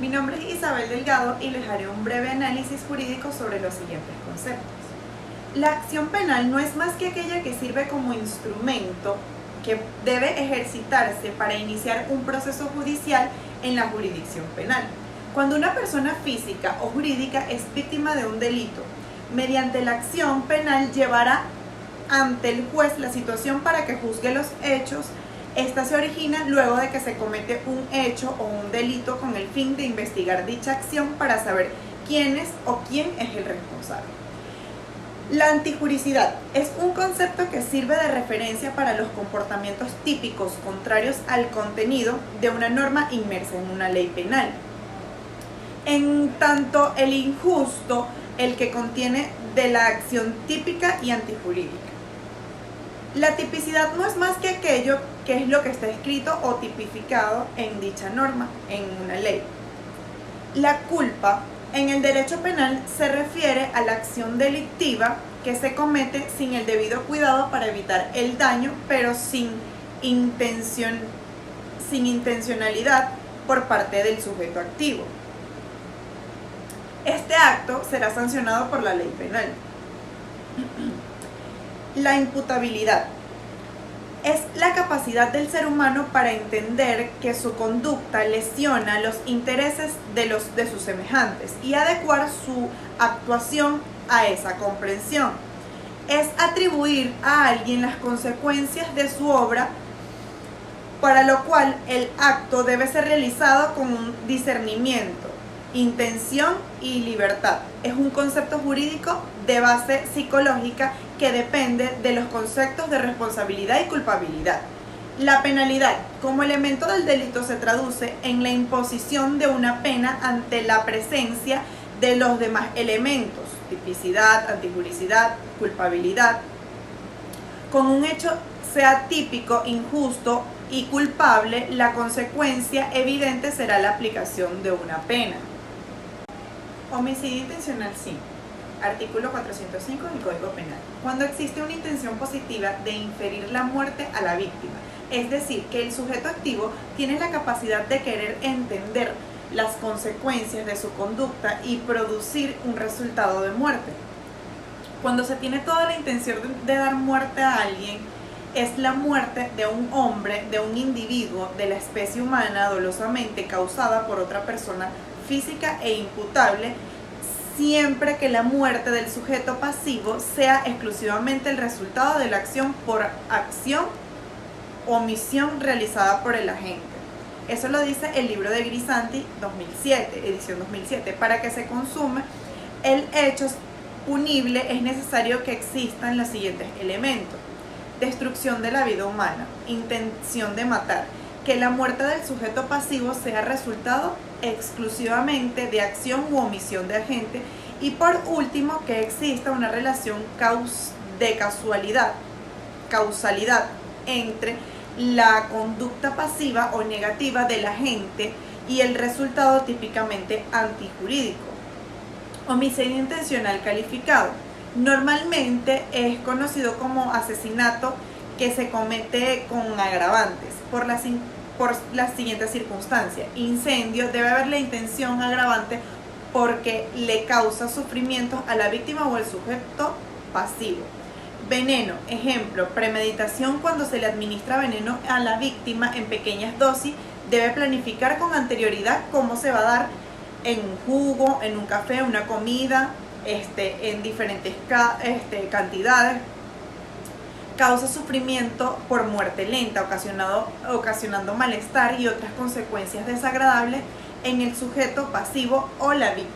Mi nombre es Isabel Delgado y les haré un breve análisis jurídico sobre los siguientes conceptos. La acción penal no es más que aquella que sirve como instrumento que debe ejercitarse para iniciar un proceso judicial en la jurisdicción penal. Cuando una persona física o jurídica es víctima de un delito, mediante la acción penal llevará ante el juez la situación para que juzgue los hechos. Esta se origina luego de que se comete un hecho o un delito con el fin de investigar dicha acción para saber quién es o quién es el responsable. La antijuricidad es un concepto que sirve de referencia para los comportamientos típicos contrarios al contenido de una norma inmersa en una ley penal. En tanto el injusto, el que contiene de la acción típica y antijurídica. La tipicidad no es más que aquello que es lo que está escrito o tipificado en dicha norma, en una ley. La culpa en el derecho penal se refiere a la acción delictiva que se comete sin el debido cuidado para evitar el daño, pero sin intencionalidad por parte del sujeto activo. Este acto será sancionado por la ley penal. La imputabilidad es la capacidad del ser humano para entender que su conducta lesiona los intereses de sus semejantes y adecuar su actuación a esa comprensión. Es atribuir a alguien las consecuencias de su obra, para lo cual el acto debe ser realizado con un discernimiento, intención y libertad. Es un concepto jurídico de base psicológica que depende de los conceptos de responsabilidad y culpabilidad. La penalidad como elemento del delito se traduce en la imposición de una pena ante la presencia de los demás elementos, tipicidad, antijuricidad, culpabilidad. Con un hecho sea típico, injusto y culpable, la consecuencia evidente será la aplicación de una pena. Homicidio intencional 5. Artículo 405 del Código Penal. Cuando existe una intención positiva de inferir la muerte a la víctima, es decir, que el sujeto activo tiene la capacidad de querer entender las consecuencias de su conducta y producir un resultado de muerte. Cuando se tiene toda la intención de dar muerte a alguien, es la muerte de un hombre, de un individuo de la especie humana dolosamente causada por otra persona física e imputable, siempre que la muerte del sujeto pasivo sea exclusivamente el resultado de la acción por acción o omisión realizada por el agente. Eso lo dice el libro de Grisanti 2007, edición 2007. Para que se consume el hecho punible es necesario que existan los siguientes elementos: destrucción de la vida humana, intención de matar, que la muerte del sujeto pasivo sea resultado exclusivamente de acción u omisión de agente, y por último que exista una relación de causalidad entre la conducta pasiva o negativa del agente y el resultado típicamente antijurídico. Homicidio intencional calificado normalmente es conocido como asesinato que se comete con agravantes por las siguientes circunstancias. Incendio, debe haber la intención agravante porque le causa sufrimientos a la víctima o el sujeto pasivo. Veneno, ejemplo, premeditación: cuando se le administra veneno a la víctima en pequeñas dosis, debe planificar con anterioridad cómo se va a dar, en un jugo, en un café, una comida, en diferentes cantidades. Causa sufrimiento por muerte lenta, ocasionando malestar y otras consecuencias desagradables en el sujeto pasivo o la víctima.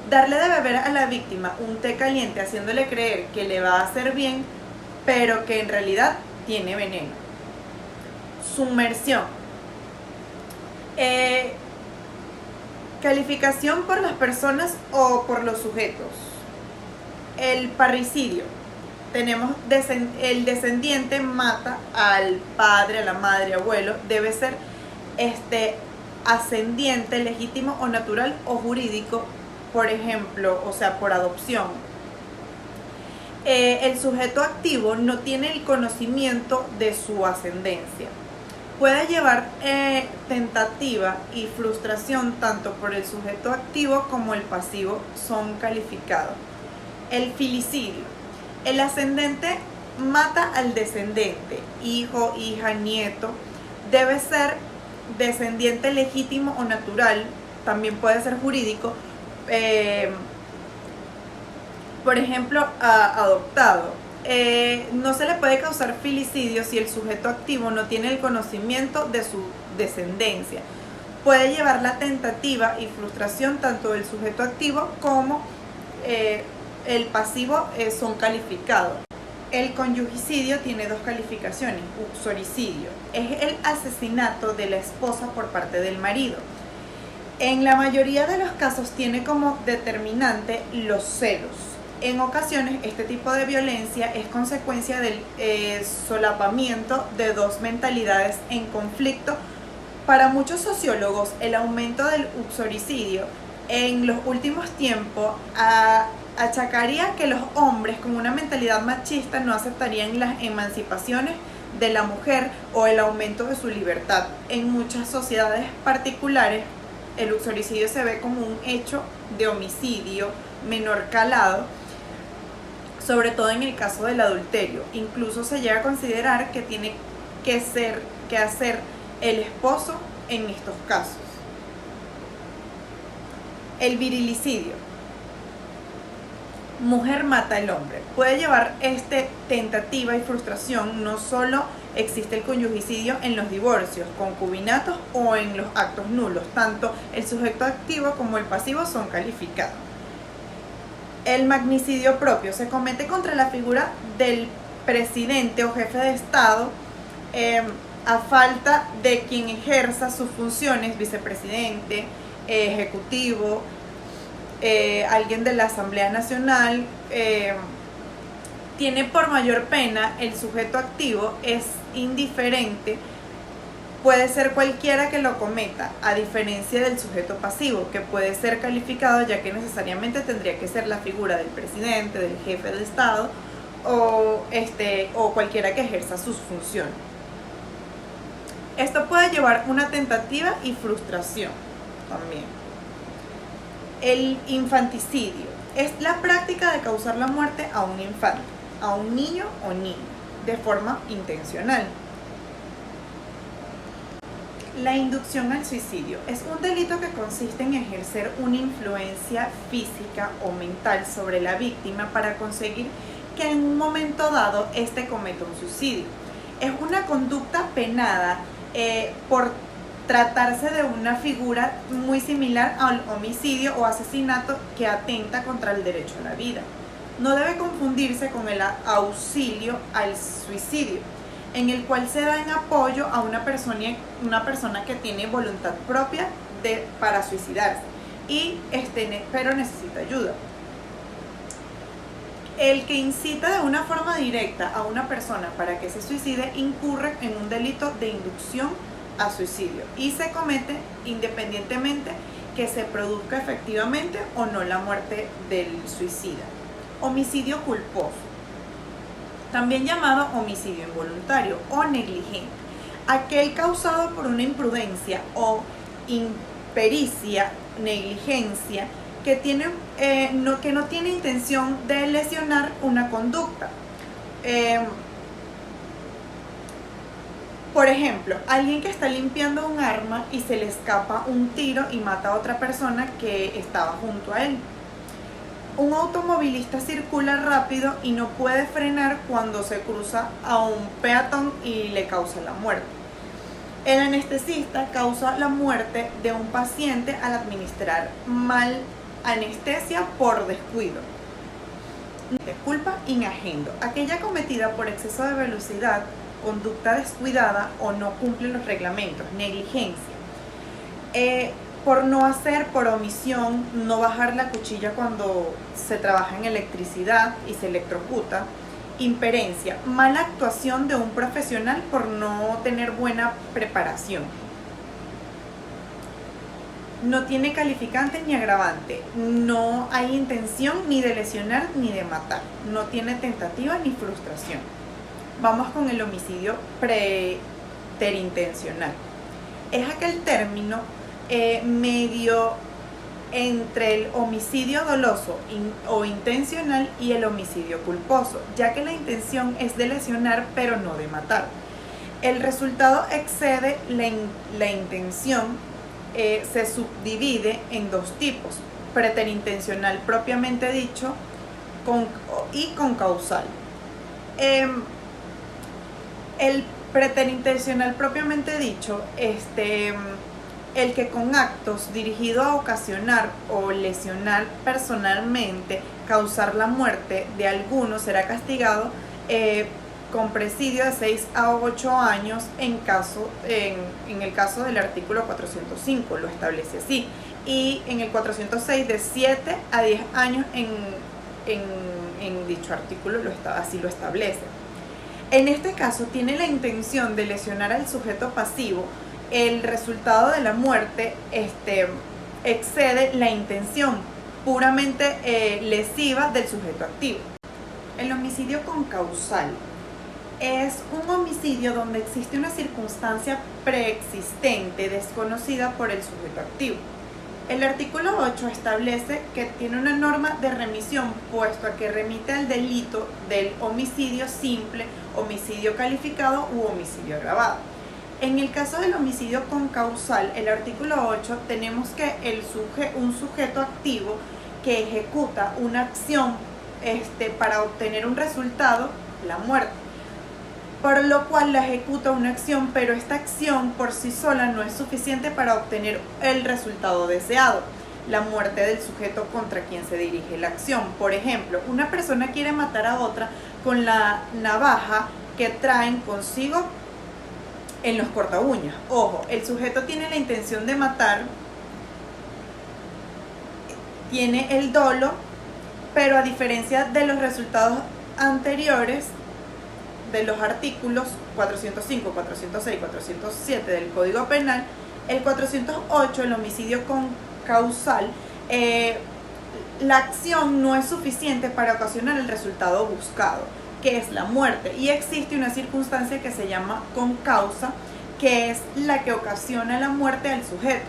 Darle de beber a la víctima un té caliente haciéndole creer que le va a hacer bien, pero que en realidad tiene veneno. Sumersión. Calificación por las personas o por los sujetos. El parricidio. Tenemos el descendiente mata al padre, a la madre, abuelo. Debe ser ascendiente, legítimo o natural o jurídico, por ejemplo, o sea, por adopción. El sujeto activo no tiene el conocimiento de su ascendencia. Puede llevar tentativa y frustración tanto por el sujeto activo como el pasivo son calificados. El filicidio. El ascendente mata al descendente, hijo, hija, nieto. Debe ser descendiente legítimo o natural, también puede ser jurídico, por ejemplo, adoptado. No se le puede causar filicidio si el sujeto activo no tiene el conocimiento de su descendencia. Puede llevar la tentativa y frustración tanto del sujeto activo como el pasivo son calificados. El conyugicidio tiene dos calificaciones. Uxoricidio es el asesinato de la esposa por parte del marido. En la mayoría de los casos tiene como determinante los celos. En ocasiones este tipo de violencia es consecuencia del solapamiento de dos mentalidades en conflicto. Para muchos sociólogos, el aumento del uxoricidio en los últimos tiempos achacaría que los hombres con una mentalidad machista no aceptarían las emancipaciones de la mujer o el aumento de su libertad. En muchas sociedades particulares, el uxoricidio se ve como un hecho de homicidio menor calado, sobre todo en el caso del adulterio. Incluso se llega a considerar que tiene que hacer el esposo en estos casos. El virilicidio. Mujer mata al hombre. Puede llevar tentativa y frustración. No solo existe el conyugicidio en los divorcios, concubinatos o en los actos nulos. Tanto el sujeto activo como el pasivo son calificados. El magnicidio propio se comete contra la figura del presidente o jefe de Estado a falta de quien ejerza sus funciones, vicepresidente, ejecutivo, alguien de la Asamblea Nacional. Tiene por mayor pena el sujeto activo, es indiferente, puede ser cualquiera que lo cometa, a diferencia del sujeto pasivo, que puede ser calificado ya que necesariamente tendría que ser la figura del presidente, del jefe de Estado o cualquiera que ejerza sus funciones. Esto puede llevar una tentativa y frustración también. El infanticidio es la práctica de causar la muerte a un infante, a un niño o niña, de forma intencional. La inducción al suicidio es un delito que consiste en ejercer una influencia física o mental sobre la víctima para conseguir que en un momento dado éste cometa un suicidio. Es una conducta penada por tratarse de una figura muy similar al homicidio o asesinato que atenta contra el derecho a la vida. No debe confundirse con el auxilio al suicidio, en el cual se da en apoyo a una persona que tiene voluntad propia para suicidarse, pero necesita ayuda. El que incita de una forma directa a una persona para que se suicide incurre en un delito de inducción a suicidio y se comete independientemente que se produzca efectivamente o no la muerte del suicida. Homicidio culposo, también llamado homicidio involuntario o negligente, aquel causado por una imprudencia o impericia, negligencia, que no tiene intención de lesionar una conducta. Por ejemplo, alguien que está limpiando un arma y se le escapa un tiro y mata a otra persona que estaba junto a él. Un automovilista circula rápido y no puede frenar cuando se cruza a un peatón y le causa la muerte. El anestesista causa la muerte de un paciente al administrar mal anestesia por descuido. Culpa inagendo, aquella cometida por exceso de velocidad, conducta descuidada o no cumple los reglamentos. Negligencia, por no hacer, por omisión, no bajar la cuchilla cuando se trabaja en electricidad y se electrocuta. Imperencia, mala actuación de un profesional por no tener buena preparación. No tiene calificante ni agravante, no hay intención ni de lesionar ni de matar, no tiene tentativa ni frustración. Vamos con el homicidio preterintencional. Es aquel término medio entre el homicidio doloso o intencional y el homicidio culposo, ya que la intención es de lesionar pero no de matar. El resultado excede la intención. Se subdivide en dos tipos: preterintencional propiamente dicho y concausal. El preterintencional propiamente dicho, el que con actos dirigidos a ocasionar o lesionar personalmente, causar la muerte de alguno, será castigado con presidio de 6 a 8 años en el caso del artículo 405, lo establece así, y en el 406 de 7 a 10 años en dicho artículo así lo establece. En este caso tiene la intención de lesionar al sujeto pasivo. El resultado de la muerte excede la intención puramente lesiva del sujeto activo. El homicidio concausal es un homicidio donde existe una circunstancia preexistente desconocida por el sujeto activo. El artículo 8 establece que tiene una norma de remisión, puesto a que remite al delito del homicidio simple, homicidio calificado u homicidio agravado. En el caso del homicidio concausal, el artículo 8, tenemos que un sujeto activo que ejecuta una acción para obtener un resultado, la muerte, por lo cual la ejecuta una acción, pero esta acción por sí sola no es suficiente para obtener el resultado deseado, la muerte del sujeto contra quien se dirige la acción. Por ejemplo, una persona quiere matar a otra con la navaja que traen consigo en los corta uñas. Ojo, el sujeto tiene la intención de matar, tiene el dolo, pero a diferencia de los resultados anteriores de los artículos 405, 406, 407 del Código Penal, el 408, el homicidio concausal, la acción no es suficiente para ocasionar el resultado buscado, que es la muerte, y existe una circunstancia que se llama concausa, que es la que ocasiona la muerte al sujeto.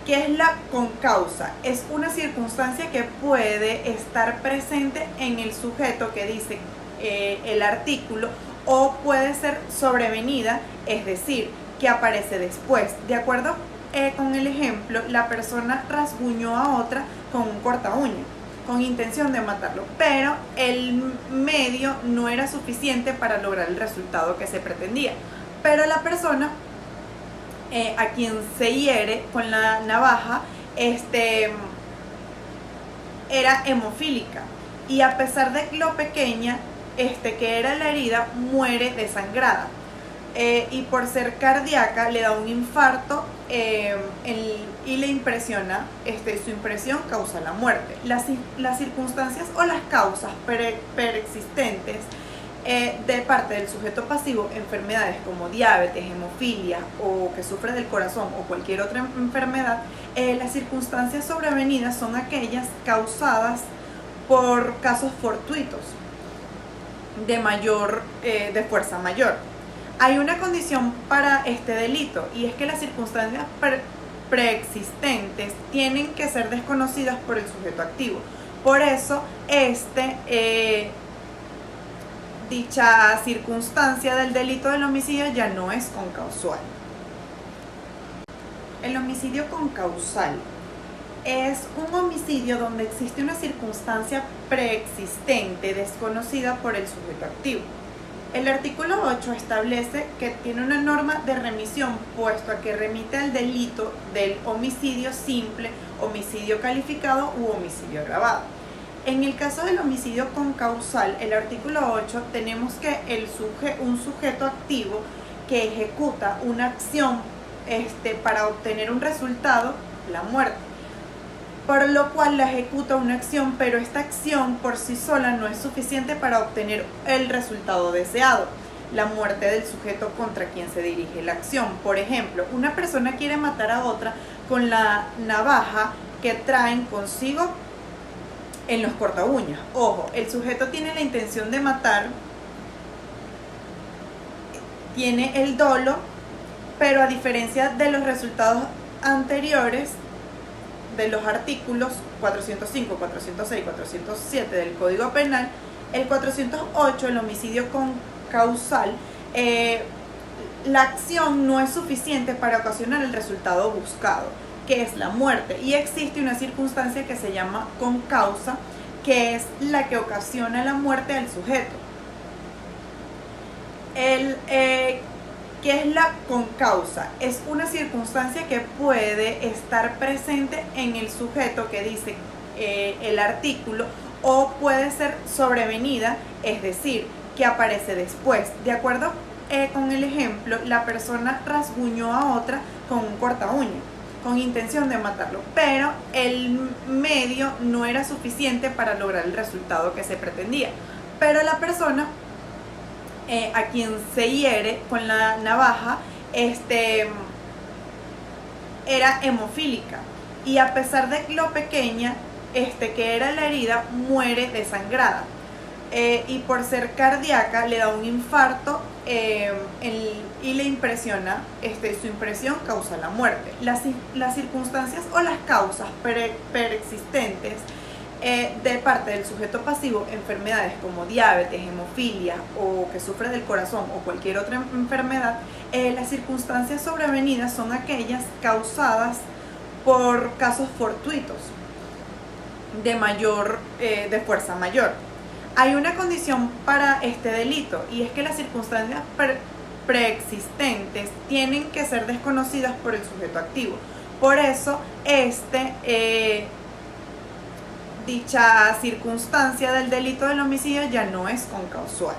¿Qué es la concausa? Es una circunstancia que puede estar presente en el sujeto que dice el artículo, o puede ser sobrevenida, es decir, que aparece después. De acuerdo con el ejemplo, la persona rasguñó a otra con un corta uña, con intención de matarlo, pero el medio no era suficiente para lograr el resultado que se pretendía. Pero la persona a quien se hiere con la navaja era hemofílica, y a pesar de lo pequeña que era la herida, muere desangrada, y por ser cardíaca le da un infarto y le impresiona, su impresión causa la muerte. Las circunstancias o las causas preexistentes de parte del sujeto pasivo, enfermedades como diabetes, hemofilia o que sufre del corazón o cualquier otra enfermedad, las circunstancias sobrevenidas son aquellas causadas por casos fortuitos de fuerza mayor. Hay una condición para este delito, y es que las circunstancias preexistentes tienen que ser desconocidas por el sujeto activo. Por eso dicha circunstancia del delito del homicidio ya no es concausal. El homicidio concausal es un homicidio donde existe una circunstancia preexistente desconocida por el sujeto activo. El artículo 8 establece que tiene una norma de remisión, puesto a que remite al delito del homicidio simple, homicidio calificado u homicidio agravado. En el caso del homicidio concausal, el artículo 8, tenemos que un sujeto activo que ejecuta una acción para obtener un resultado, la muerte, por lo cual la ejecuta una acción, pero esta acción por sí sola no es suficiente para obtener el resultado deseado, la muerte del sujeto contra quien se dirige la acción. Por ejemplo, una persona quiere matar a otra con la navaja que traen consigo en los corta uñas. Ojo, el sujeto tiene la intención de matar, tiene el dolo, pero a diferencia de los resultados anteriores de los artículos 405, 406, 407 del Código Penal, el 408, el homicidio concausal, la acción no es suficiente para ocasionar el resultado buscado, que es la muerte, y existe una circunstancia que se llama concausa, que es la que ocasiona la muerte del sujeto. ¿Qué es la concausa? Es una circunstancia que puede estar presente en el sujeto que dice el artículo, o puede ser sobrevenida, es decir, que aparece después. De acuerdo con el ejemplo, la persona rasguñó a otra con un corta uña, con intención de matarlo, pero el medio no era suficiente para lograr el resultado que se pretendía. Pero la persona a quien se hiere con la navaja era hemofílica, y a pesar de lo pequeña que era la herida, muere desangrada, y por ser cardíaca le da un infarto y le impresiona, su impresión causa la muerte. Las circunstancias o las causas preexistentes de parte del sujeto pasivo, enfermedades como diabetes, hemofilia, o que sufre del corazón o cualquier otra enfermedad, las circunstancias sobrevenidas son aquellas causadas por casos fortuitos de fuerza mayor. Hay una condición para este delito, y es que las circunstancias preexistentes tienen que ser desconocidas por el sujeto activo. Por eso dicha circunstancia del delito del homicidio ya no es concausal.